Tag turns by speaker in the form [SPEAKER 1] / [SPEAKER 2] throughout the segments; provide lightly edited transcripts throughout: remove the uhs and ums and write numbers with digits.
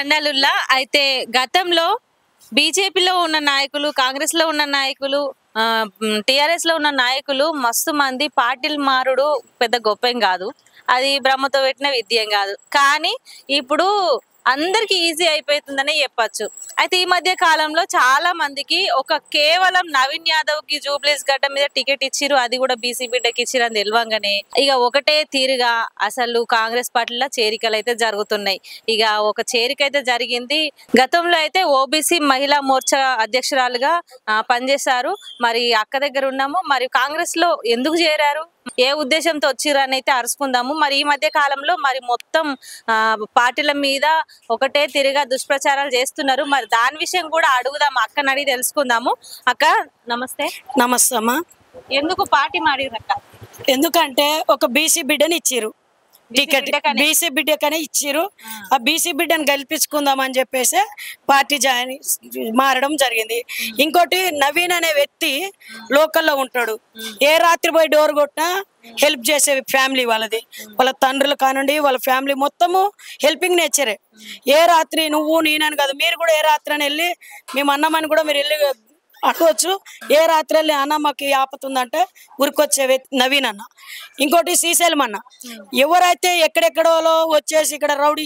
[SPEAKER 1] తండాలుల్లా అయితే గతంలో బీజేపీలో ఉన్న నాయకులు, కాంగ్రెస్‌లో ఉన్న నాయకులు, టీఆర్ఎస్‌లో ఉన్న నాయకులు మస్తు మంది పార్టీలు మారుడు పెద్ద గొప్పేం గాదు. అది బ్రహ్మతో పెట్టిన విద్యేం గాదు. కానీ ఇప్పుడు అందరికి ఈజీ అయిపోతుందనే చెప్పొచ్చు. అయితే ఈ మధ్య కాలంలో చాలా మందికి కేవలం నవీన్ యాదవ్‌కి జూబ్లీస్ గడ్డ మీద టికెట్ ఇచ్చిర్రు. అది కూడా బీసీ బిడ్డకి ఇచ్చిరని తెలవంగానే ఇక ఒకటే తీరుగా అసలు కాంగ్రెస్ పార్టీలో చేరికలైతే జరుగుతున్నాయి. ఇక ఒక చేరిక అయితే జరిగింది. గతంలో అయితే ఓబీసీ మహిళా మోర్చా అధ్యక్షురాలుగా పనిచేశారు. మరి అక్క దగ్గర ఉన్నాము. మరి కాంగ్రెస్ లో ఎందుకు చేరారు, ఏ ఉద్దేశంతో వచ్చిర్రు అని అయితే అరుచుకుందాము. మరి ఈ మధ్య కాలంలో మరి మొత్తం పార్టీల మీద ఒకటే తిరిగా దుష్ప్రచారాలు చేస్తున్నారు. మరి దాని విషయం కూడా అడుగుదాం, అక్కని అడిగి తెలుసుకుందాము. అక్క నమస్తే.
[SPEAKER 2] నమస్తే అమ్మా.
[SPEAKER 1] ఎందుకు పార్టీ మాడిరక్క?
[SPEAKER 2] ఎందుకంటే ఒక బీసీ బిడ్డని ఇచ్చిర్రు, టికెట్ బీసీ బిడ్డకనే ఇచ్చిర్రు. ఆ బీసీ బిడ్డను గెలిపించుకుందాం అని చెప్పేసి పార్టీ మారడం జరిగింది. ఇంకోటి నవీన్ అనే వ్యక్తి లోకల్లో ఉంటాడు. ఏ రాత్రి పోయి డోర్ కొట్టినా హెల్ప్ చేసే ఫ్యామిలీ వాళ్ళది. వాళ్ళ తండ్రులు కానివ్వండి, వాళ్ళ ఫ్యామిలీ మొత్తము హెల్పింగ్ నేచరే. ఏ రాత్రి నువ్వు నేనని కాదు, మీరు కూడా ఏ రాత్రి అని వెళ్ళి మేము అన్నమని కూడా మీరు వెళ్ళి అడగవచ్చు. ఏ రాత్రి వెళ్ళి అన్న మాకు ఆపతుందంటే ఉరికొచ్చే నవీన్ అన్న. ఇంకోటి శ్రీశైలం అన్న. ఎవరైతే ఎక్కడెక్కడో వచ్చేసి ఇక్కడ రౌడీ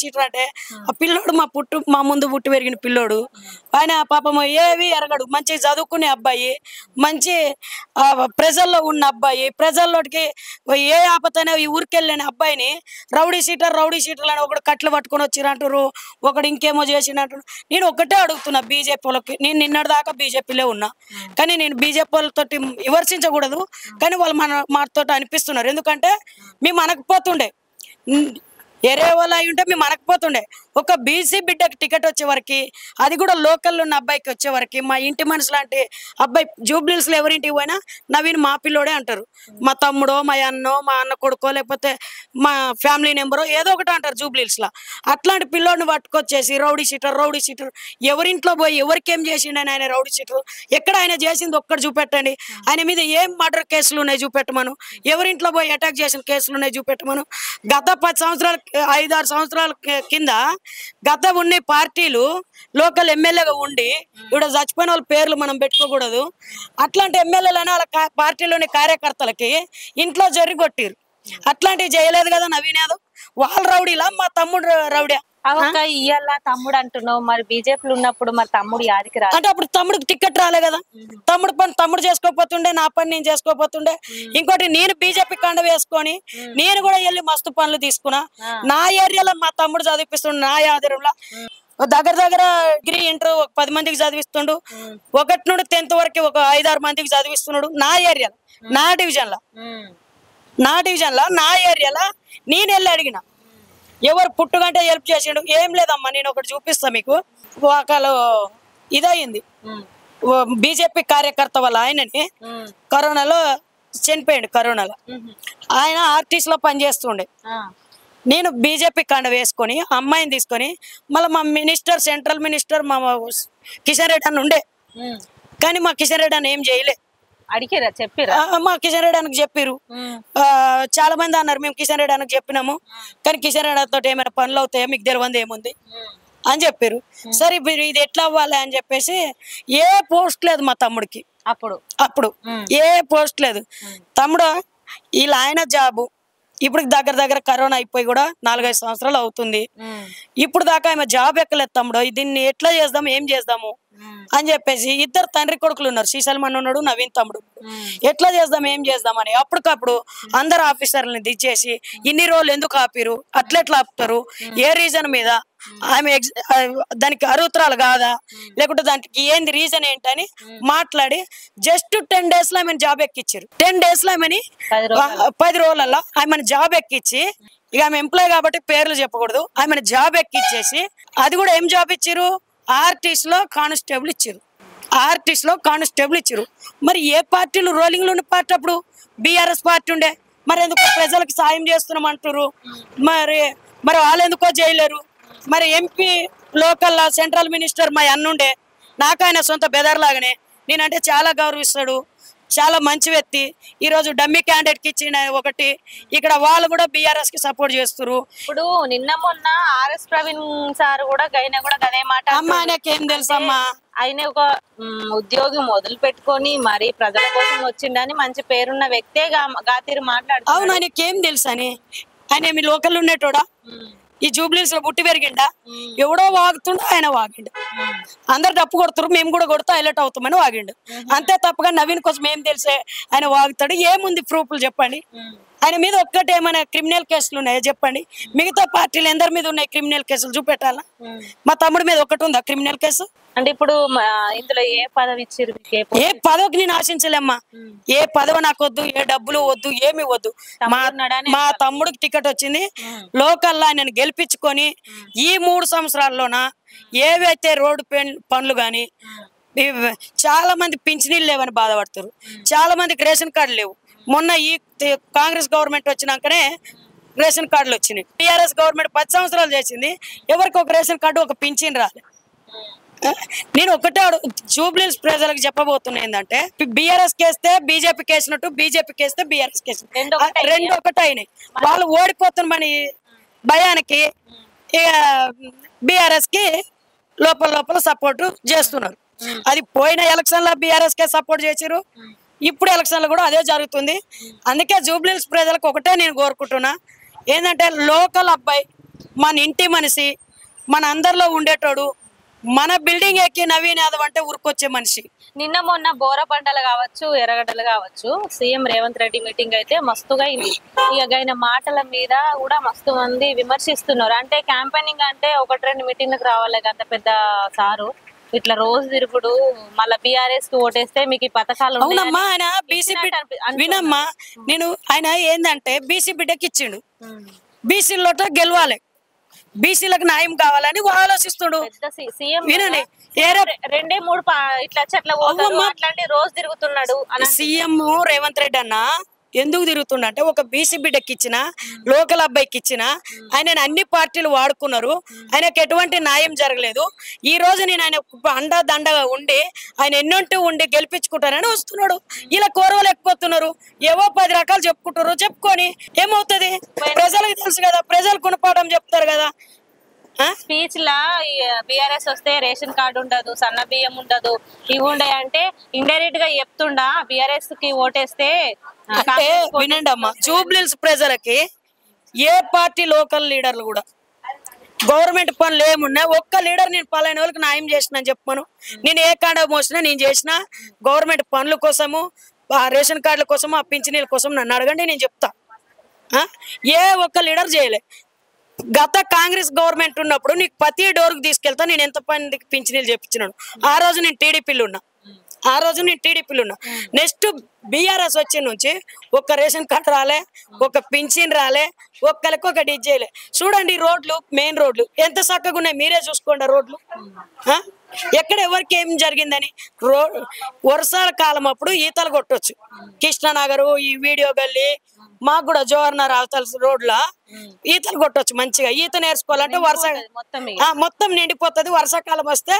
[SPEAKER 2] షీటర్ అంటే ఆ పిల్లోడు మా ముందు పుట్టి పెరిగిన పిల్లోడు. ఆయన పాపం ఏవి ఎరగడు, మంచి చదువుకునే అబ్బాయి, మంచి ప్రజల్లో ఉన్న అబ్బాయి, ప్రజల్లోకి ఏ ఆపతనే ఈ ఊరికెళ్ళని అబ్బాయిని రౌడీ షీటర్ అని ఒకడు కట్లు పట్టుకొని వచ్చిరంటారు, ఒకడు ఇంకేమో చేసినట్టు. నేను ఒకటే అడుగుతున్నా బీజేపీ వాళ్ళకి. నేను నిన్నటి దాకా బీజేపీలో ఉన్నా, కానీ నేను బీజేపీ వాళ్ళతో విమర్శించకూడదు, కానీ వాళ్ళు మాతో అనిపిస్తున్నారు. ఎందుకంటే మేము అనకపోతుండే, ఎరే వాళ్ళు అయి ఉంటే మేము అనకపోతుండే. ఒక బీసీ బిడ్డకి టికెట్ వచ్చే వరకు, అది కూడా లోకల్లో ఉన్న అబ్బాయికి వచ్చే వరకు, మా ఇంటి మనిషి లాంటి అబ్బాయి జూబ్లీస్లో ఎవరింటికి పోయినా నవీన్ మా పిల్లోడే అంటారు. మా తమ్ముడో, మా అన్న కొడుకో, లేకపోతే మా ఫ్యామిలీ నెంబరో ఏదో ఒకటి అంటారు జూబ్లీస్లో. అట్లాంటి పిల్లోడిని పట్టుకొచ్చేసి రౌడీ షీటర్ ఎవరింట్లో పోయి ఎవరికేం చేసిండని ఆయన రౌడీ షీటర్, ఎక్కడ ఆయన చేసింది ఒక్కటి చూపెట్టండి, ఆయన మీద ఏం మర్డర్ కేసులు ఉన్నాయి చూపెట్టమను, ఎవరింట్లో పోయి అటాక్ చేసిన కేసులు ఉన్నాయి చూపెట్టమను. గత 5-6 సంవత్సరాల కింద గత ఉన్న పార్టీలు లోకల్ ఎమ్మెల్యేగా ఉండి ఇక్కడ చచ్చిపోయిన వాళ్ళ పేర్లు మనం పెట్టుకోకూడదు. అట్లాంటి ఎమ్మెల్యేలని వాళ్ళ పార్టీలోని కార్యకర్తలకి ఇంట్లో జరిగొట్టిరు. అట్లాంటివి చేయలేదు కదా నవీన్ యాదవ్. వాళ్ళ రౌడీలా మా తమ్ముడు రౌడీ
[SPEAKER 1] ఇయ్యాల తమ్ముడు అంటున్నావు, మరి బీజేపీలో ఉన్నప్పుడు మరి తమ్ముడు యాదికి రా
[SPEAKER 2] అంటే అప్పుడు తమ్ముడికి టికెట్ రాలే కదా. తమ్ముడు పని తమ్ముడు చేసుకోపోతుండే, నా పని నేను చేసుకోపోతుండే. ఇంకోటి నేను బీజేపీ కండ వేసుకొని నేను కూడా వెళ్ళి మస్తు పనులు తీసుకున్నా. నా ఏరియాలో మా తమ్ముడు చదివిపిస్తుండే, నా ఆధారంలో దగ్గర డిగ్రీ ఇంటర్ 10 మందికి చదివిస్తుండు. 1 నుండి 10th వరకు ఒక 5-6 మందికి చదివిస్తున్నాడు. నా ఏరియాలో, నా డివిజన్లో నా ఏరియాలో నేను వెళ్ళి అడిగిన, ఎవరు పుట్టుకంటే హెల్ప్ చేసిండు. ఏం లేదమ్మా, నేను ఒకటి చూపిస్తా మీకు. ఒకళ్ళు ఇదయింది, బీజేపీ కార్యకర్త వాళ్ళ ఆయనని కరోనాలో చనిపోయాడు. కరోనాలో ఆయన ఆర్టీసీలో పనిచేస్తుండే. నేను బీజేపీ కండ వేసుకొని అమ్మాయిని తీసుకొని మళ్ళీ మా మినిస్టర్, సెంట్రల్ మినిస్టర్ మా కిషన్ రెడ్డి అని ఉండే, కానీ మా కిషన్ రెడ్డి అని ఏం చేయలే.
[SPEAKER 1] అడిగారా, చెప్పారా?
[SPEAKER 2] మా కిషన్ రెడ్డి అన్నకు చెప్పారు. చాలా మంది అన్నారు మేము కిషన్ రెడ్డి అన్నకు చెప్పినాము, కానీ కిషన్ రెడ్డి తోటి ఏమైనా పనులు అవుతాయా మీకు తెలియదు ఏముంది అని చెప్పారు. సరే మీరు ఇది ఎట్లా అవ్వాలి అని చెప్పేసి ఏ పోస్ట్ లేదు మా తమ్ముడికి. అప్పుడు ఏ పోస్ట్ లేదు. తమ్ముడు ఇలా ఆయన జాబు ఇప్పుడు దగ్గర కరోనా అయిపోయి కూడా 4-5 సంవత్సరాలు అవుతుంది. ఇప్పుడు దాకా ఆమె జాబ్ ఎక్కలేదు. తమ్ముడు దీన్ని ఎట్లా చేద్దాం, ఏం చేద్దాము అని చెప్పేసి ఇద్దరు తండ్రి కొడుకులు ఉన్నారు, శ్రీశైలం అన్న ఉన్నాడు, నవీన్ తమ్ముడు. ఎట్లా చేద్దాం, ఏం చేద్దామని అప్పటికప్పుడు అందరు ఆఫీసర్లని దిచ్చేసి ఇన్ని రోజులు ఎందుకు ఆపిరు, అట్లెట్లా ఆపుతారు, ఏ రీజన్ మీద, ఆమె దానికి అర్హతరాలు కాదా, లేకుంటే దానికి ఏంది రీజన్ ఏంటని మాట్లాడి జస్ట్ 10 days లో ఆమెను జాబ్ ఎక్కిచ్చారు. 10 days లో ఆమెని 10 రోజులలో ఆమెను జాబ్ ఎక్కిచ్చి, ఇక ఆమె ఎంప్లాయ్ కాబట్టి పేర్లు చెప్పకూడదు, ఆమెను జాబ్ ఎక్కిచ్చేసి అది కూడా ఏం జాబ్ ఇచ్చారు, ఆర్టీసీలో కానిస్టేబుల్ ఇచ్చారు. మరి ఏ పార్టీలు రోలింగ్ లో ఉన్న పార్టీ అప్పుడు బీఆర్ఎస్ పార్టీ ఉండే, మరి ఎందుకు ప్రజలకు సాయం చేస్తున్నాం అంటారు, మరి వాళ్ళు ఎందుకో చేయలేరు. మరి ఎంపీ లోకల్ సెంట్రల్ మినిస్టర్ మా అన్నుండే, నాకు ఆయన సొంత బెదర్ లాగానే, నేనంటే చాలా గౌరవిస్తాడు. చాలా మంచి వ్యక్తి. ఈ రోజు డమ్మీ క్యాండిడేట్ కి ఇచ్చిన ఒకటి, ఇక్కడ వాళ్ళు కూడా బీఆర్ఎస్ కి సపోర్ట్ చేస్తారు.
[SPEAKER 1] ఇప్పుడు నిన్న మొన్న ఆర్ఎస్ ప్రవీణ్ సార్ కూడా గదే మాట
[SPEAKER 2] అమ్మ ఆయనకి ఏం తెలుసమ్మా,
[SPEAKER 1] ఆయన ఒక ఉద్యోగి మొదలు పెట్టుకొని మరి ప్రజల కోసం వచ్చిండని మంచి పేరున్న వ్యక్తే గాతీరు మాట్లాడుతారు.
[SPEAKER 2] అవును, ఆయనకి ఏం తెలుసు అని? ఆయన మీ లోకల్ ఉండేటోడా? ఈ జూబ్లీస్ లో పుట్టి పెరిగిండా? ఎవడో వాగుతుండో ఆయన వాగిండు. అందరు డప్పు కొడుతురు, మేము కూడా కొడుతూ హైలైట్ అవుతామని వాగిండు. అంతే తప్పగా నవీన్ కోసం ఏం తెలిసే ఆయన వాగుతాడు? ఏముంది ప్రూఫ్లు చెప్పండి. ఆయన మీద ఒక్కటి ఏమైనా క్రిమినల్ కేసులు ఉన్నాయా చెప్పండి? మిగతా పార్టీలు ఎందరి మీద ఉన్నాయి క్రిమినల్ కేసులు చూపెట్టాలా? మా తమ్ముడి మీద ఒకటి ఉందా క్రిమినల్ కేసు?
[SPEAKER 1] అంటే ఇప్పుడు ఇందులో ఏ పదవి ఇచ్చారు?
[SPEAKER 2] ఏ పదవికి నేను ఆశించలేమ్మా. ఏ పదవి నాకు వద్దు, ఏ డబ్బులు వద్దు, ఏమి వద్దు. మా తమ్ముడికి టికెట్ వచ్చింది, లోకల్లా నేను గెలిపించుకొని ఈ 3 సంవత్సరాల్లోన ఏవైతే రోడ్డు పనులు గాని, చాలా మంది పింఛనీళ్ళు లేవని బాధపడతారు, చాలా మందికి రేషన్ కార్డు లేవు. మొన్న ఈ కాంగ్రెస్ గవర్నమెంట్ వచ్చినాకనే రేషన్ కార్డులు వచ్చినాయి. టీఆర్ఎస్ గవర్నమెంట్ 10 సంవత్సరాలు చేసింది, ఎవరికి ఒక రేషన్ కార్డు ఒక పింఛన్ రాలే. నేను ఒకటే జూబ్లీస్ ప్రజలకు చెప్పబోతున్నా ఏంటంటే, బీఆర్ఎస్ కేస్తే బీజేపీ కేసినట్టు, బీజేపీ కేస్తే బీఆర్ఎస్ కేసు రెండు ఒకటే అయినాయి. వాళ్ళు ఓడిపోతున్న భయానికి బీఆర్ఎస్ కి లోపల సపోర్ట్ చేస్తున్నారు. అది పోయిన ఎలక్షన్ లో బీఆర్ఎస్ కే సపోర్ట్ చేసిరు, ఇప్పుడు ఎలక్షన్లు కూడా అదే జరుగుతుంది. అందుకే జూబ్లీస్ ప్రజలకు ఒకటే నేను కోరుకుంటున్నా ఏంటంటే, లోకల్ అబ్బాయి, మన ఇంటి మనిషి, మన అందరిలో ఉండేటోడు, మన బిల్డింగ్ ఎక్కి నవీన్ యాదవ్ అంటే ఊరుకొచ్చే మనిషి.
[SPEAKER 1] నిన్న మొన్న బోరబండలు కావచ్చు, ఎర్రగడ్డలు కావచ్చు, సీఎం రేవంత్ రెడ్డి మీటింగ్ అయితే మస్తుగా అయింది. ఇక ఆయన మాటల మీద కూడా మస్తు మంది విమర్శిస్తున్నారు. అంటే క్యాంపెయినింగ్ అంటే 1-2 మీటింగ్లకు రావాలి, అంత పెద్ద సారు ఇట్లా రోజు తిరుగుడు, మళ్ళీ బీఆర్ఎస్ కి ఓటేస్తే మీకు ఈ పథకాలు.
[SPEAKER 2] అవునమ్మా, ఆయన బీసీ వినమ్మా, నేను ఆయన ఏందంటే బీసీ బిడ్డకి ఇచ్చిండు, బీసీలో గెలవాలి, బీసీలకు న్యాయం కావాలని ఆలోచిస్తుడు. వినండి,
[SPEAKER 1] 2-3 ఇట్లా చెట్ల అట్లాంటి రోజు తిరుగుతున్నాడు
[SPEAKER 2] సీఎం రేవంత్ రెడ్డి అన్న. ఎందుకు తిరుగుతుండంటే, ఒక బీసీ బిడ్డకి ఇచ్చిన, లోకల్ అబ్బాయికి ఇచ్చిన, ఆయన అన్ని పార్టీలు వాడుకున్నారు, ఆయనకు ఎటువంటి న్యాయం జరగలేదు. ఈ రోజు నేను ఆయన అండదండగా ఉండి ఆయన ఎన్నోంటి ఉండి గెలిపించుకుంటానని వస్తున్నాడు. ఇలా కోరవలేకపోతున్నారు, ఏవో 10 రకాలు చెప్పుకుంటారు. చెప్పుకొని ఏమవుతుంది? ప్రజలకు తెలుసు కదా, ప్రజలు గుణపాఠం చెప్తారు కదా.
[SPEAKER 1] స్పీచ్ లా బీఆర్ఎస్ వస్తే రేషన్ కార్డు ఉండదు, సన్న బియ్యం ఉండదు, ఇవి ఉండే అంటే ఇండైరెక్ట్ గా చెప్తుండా బీఆర్ఎస్ కి ఓటేస్తే.
[SPEAKER 2] అంటే వినండి అమ్మా, జూబ్లీస్ ప్రజలకి ఏ పార్టీ లోకల్ లీడర్లు కూడా గవర్నమెంట్ పనులు ఏమున్నా ఒక్క లీడర్ నేను పలానా వాళ్ళకి న్యాయం చేసిన చెప్పను. నేను ఏ కాండ మోసినా నేను చేసిన గవర్నమెంట్ పనుల కోసము, ఆ రేషన్ కార్డుల కోసము, ఆ పింఛనీల కోసం నన్ను అడగండి, నేను చెప్తా. ఏ ఒక్క లీడర్ చేయలే. గత కాంగ్రెస్ గవర్నమెంట్ ఉన్నప్పుడు నీకు ప్రతి డోర్కి తీసుకెళ్తా, నేను ఎంత మందికి పింఛనీలు చెప్పించినాను. ఆ రోజు నేను టీడీపీలో ఉన్నా. నెక్స్ట్ బీఆర్ఎస్ వచ్చే నుంచి ఒక్క రేషన్ కార్డు రాలే, ఒక పింఛన్ రాలే, ఒక్కరికి ఒక డీజేలే. చూడండి రోడ్లు, మెయిన్ రోడ్లు ఎంత చక్కగా ఉన్నాయి, మీరే చూసుకోండి రోడ్లు. ఎక్కడ ఎవరికి ఏం జరిగిందని. వర్షాల కాలం అప్పుడు ఈతలు కొట్టొచ్చు, కృష్ణనగరు, ఈ వీడియో గల్లీ, మాకు కూడా జోహర్నగర్ అవతల రోడ్ల ఈతలు కొట్టొచ్చు. మంచిగా ఈత నేర్చుకోవాలంటే మొత్తం నిండిపోతుంది. వర్షాకాలం వస్తే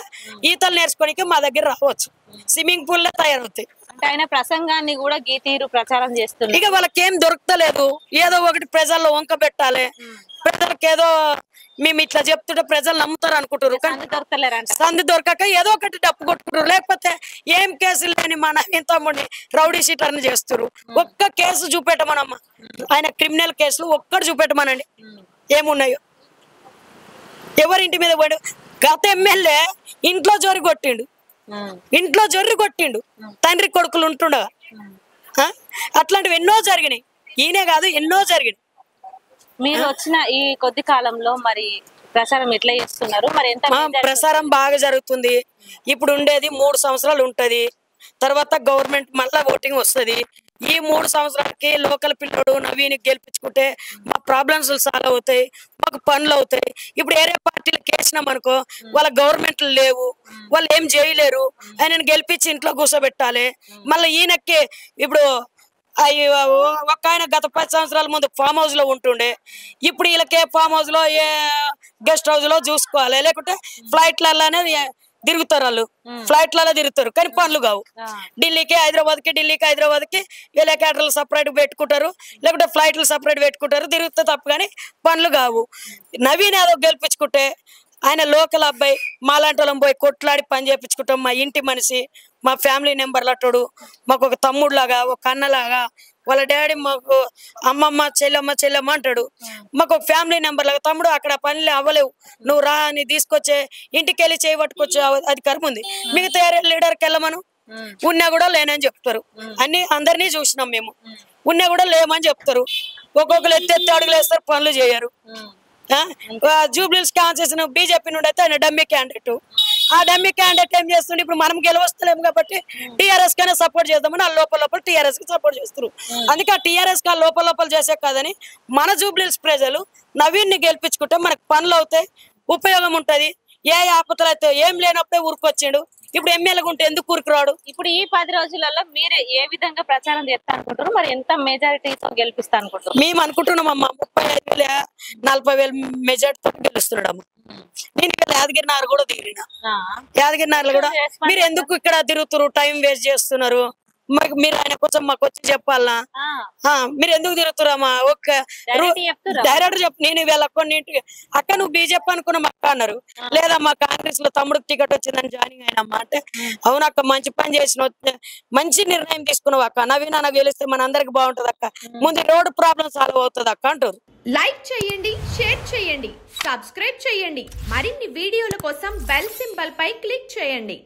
[SPEAKER 2] ఈతలు నేర్చుకోనికి మా దగ్గర రావచ్చు, స్విమ్మింగ్ పూల్ లో తయారవుతాయి.
[SPEAKER 1] ఆయన ప్రసంగాన్ని కూడా గీతీరు ప్రచారం చేస్తున్నారు.
[SPEAKER 2] ఇక వాళ్ళకి ఏం దొరకలేదు, ఏదో ఒకటి ప్రజల్లో వంక పెట్టాలి. ప్రజలకు ఏదో మేము ఇట్లా చెప్తుంటే ప్రజలు నమ్ముతారు అనుకుంటారు, సందు దొరకక ఏదో ఒకటి డప్పు కొట్టుకుంటారు. లేకపోతే ఏం కేసులు లేని మన తమ్ముడిని రౌడీ షీటర్ని చేస్తారు. ఒక్క కేసు చూపెట్టమనమ్మా, ఆయన క్రిమినల్ కేసులు ఒక్కటి చూపెట్టమనండి ఏమున్నాయో. ఎవరింటి మీద పడు? గత ఎమ్మెల్యే ఇంట్లో జోరి కొట్టిండు, తండ్రి కొడుకులు ఉంటుండగా. అట్లాంటివి ఎన్నో జరిగినాయి, ఈయనే కాదు ఎన్నో జరిగినాయి.
[SPEAKER 1] మీరు వచ్చిన ఈ కొద్ది కాలంలో మరి ప్రచారం ఎట్లా చేస్తున్నారు? మరి ఎంత
[SPEAKER 2] ప్రచారం బాగా జరుగుతుంది. ఇప్పుడు ఉండేది 3 సంవత్సరాలు ఉంటది, తర్వాత గవర్నమెంట్ మళ్ళా ఓటింగ్ వస్తుంది. ఈ 3 సంవత్సరాలకి లోకల్ పిల్లడు నవీన్ గెలిపించుకుంటే మా ప్రాబ్లమ్స్ సాల్వ్ అవుతాయి, మాకు పనులు అవుతాయి. ఇప్పుడు ఏరే పార్టీలకు వేసినాం అనుకో, వాళ్ళ గవర్నమెంట్లు లేవు, వాళ్ళు ఏం చేయలేరు. ఆయనను గెలిపించి ఇంట్లో కూర్చోబెట్టాలి. మళ్ళీ ఈయనకి ఇప్పుడు ఒక ఆయన గత 10 సంవత్సరాల ముందు ఫామ్ హౌస్ లో ఉంటుండే, ఇప్పుడు వీళ్ళకి ఫామ్ హౌస్ లో ఏ గెస్ట్ హౌస్ లో చూసుకోవాలి, లేకుంటే ఫ్లైట్లలోనే తిరుగుతారు వాళ్ళు, ఫ్లైట్లలో తిరుగుతారు కానీ పనులు కావు. ఢిల్లీకి హైదరాబాద్కి హెలికాప్టర్లు సపరేట్ పెట్టుకుంటారు, లేకుంటే ఫ్లైట్లు సపరేట్ పెట్టుకుంటారు, తిరుగుతే తప్ప కానీ పనులు కావు. నవీన్ యాదవ్ గెలిపించుకుంటే ఆయన లోకల్ అబ్బాయి, మాలాంటి వాళ్ళం పోయి కొట్లాడి పని చేయించుకుంటాం. మా ఇంటి మనిషి, మా ఫ్యామిలీ మెంబర్లు అట్టడు, మాకు ఒక తమ్ముడులాగా ఒక అన్నలాగా, వాళ్ళ డాడీ మాకు అమ్మమ్మ చెల్లెమ్మ అంటాడు, మాకు ఒక ఫ్యామిలీ మెంబర్ లాగా. తమ్ముడు అక్కడ పనులు అవ్వలేవు, నువ్వు రా అని తీసుకొచ్చే ఇంటికి వెళ్ళి చేయబట్టుకొచ్చే అధికారం ఉంది. మిగతా లీడర్కి వెళ్ళమను, ఉన్నా కూడా లేనని చెప్తారు. అందరినీ చూసినాం మేము, ఉన్నా కూడా లేమని చెప్తారు. ఒక్కొక్కరు ఎత్తి అడుగులు వేస్తారు, పనులు చేయరు. జూబ్లీస్ కాన్సెషన్ బీజేపీ నుండి అయితే ఆయన డమ్మీ క్యాండిడేట్. ఆ డమ్మీ క్యాండిడేట్ ఏం చేస్తుండే, ఇప్పుడు మనం గెలవస్తలేము కాబట్టి టీఆర్ఎస్ కైనా సపోర్ట్ చేద్దామని ఆ లోపల టీఆర్ఎస్ కి సపోర్ట్ చేస్తారు. అందుకే ఆ టీఆర్ఎస్ కి లోపల చేసే కాదని మన జూబ్లీస్ ప్రజలు నవీన్ ని గెలిపించుకుంటే మనకు పనులు అవుతాయి, ఉపయోగం ఉంటది. ఏ ఆపదలు అయితే ఏం లేనప్పుడే ఊరుకొచ్చాడు. ఇప్పుడు ఎమ్మెల్యేగా ఉంటే ఎందుకు ఊరుకురాడు?
[SPEAKER 1] ఇప్పుడు ఈ 10 రోజులలో మీరు ఏ విధంగా ప్రచారం చేస్తా అనుకుంటారు? మరి ఎంత మెజారిటీతో గెలిపిస్తా అనుకుంటారు?
[SPEAKER 2] మేము అనుకుంటున్నాం అమ్మ 35,000 40,000 మెజార్టీతో గెలుస్తున్నాడమ్మ. నేను ఇక్కడ యాదగిరినగర్ కూడా తిరిగిన, యాదగిరినగర్లో కూడా మీరు ఎందుకు ఇక్కడ తిరుగుతారు, టైం వేస్ట్ చేస్తున్నారు, మీరు ఆయన కోసం మాకు వచ్చి చెప్పాలనా, మీరు ఎందుకు తిరుగుతురామా? ఓకే డైరెక్ట్ చెప్పు. నేను వీళ్ళ కొన్నింటికి అక్క నువ్వు బీజేపీ అనుకున్నాం అక్క అన్నారు, లేదా మా కాంగ్రెస్ లో తమ్ముడికి టికెట్ వచ్చిందని జాయినింగ్ అయినమ్మా అంటే, అవునక్క మంచి పని చేసిన, మంచి నిర్ణయం తీసుకున్నావు అక్క, నవీన్ అన్న గెలిస్తే మన అందరికి బాగుంటది అక్క, ముందు రోడ్డు ప్రాబ్లం సాల్వ్ అవుతుంది అక్క అంటారు.
[SPEAKER 3] లైక్ చేయండి, షేర్ చేయండి, సబ్స్క్రైబ్ చేయండి. మరిన్ని వీడియోల కోసం బెల్ సింబల్ పై క్లిక్ చేయండి.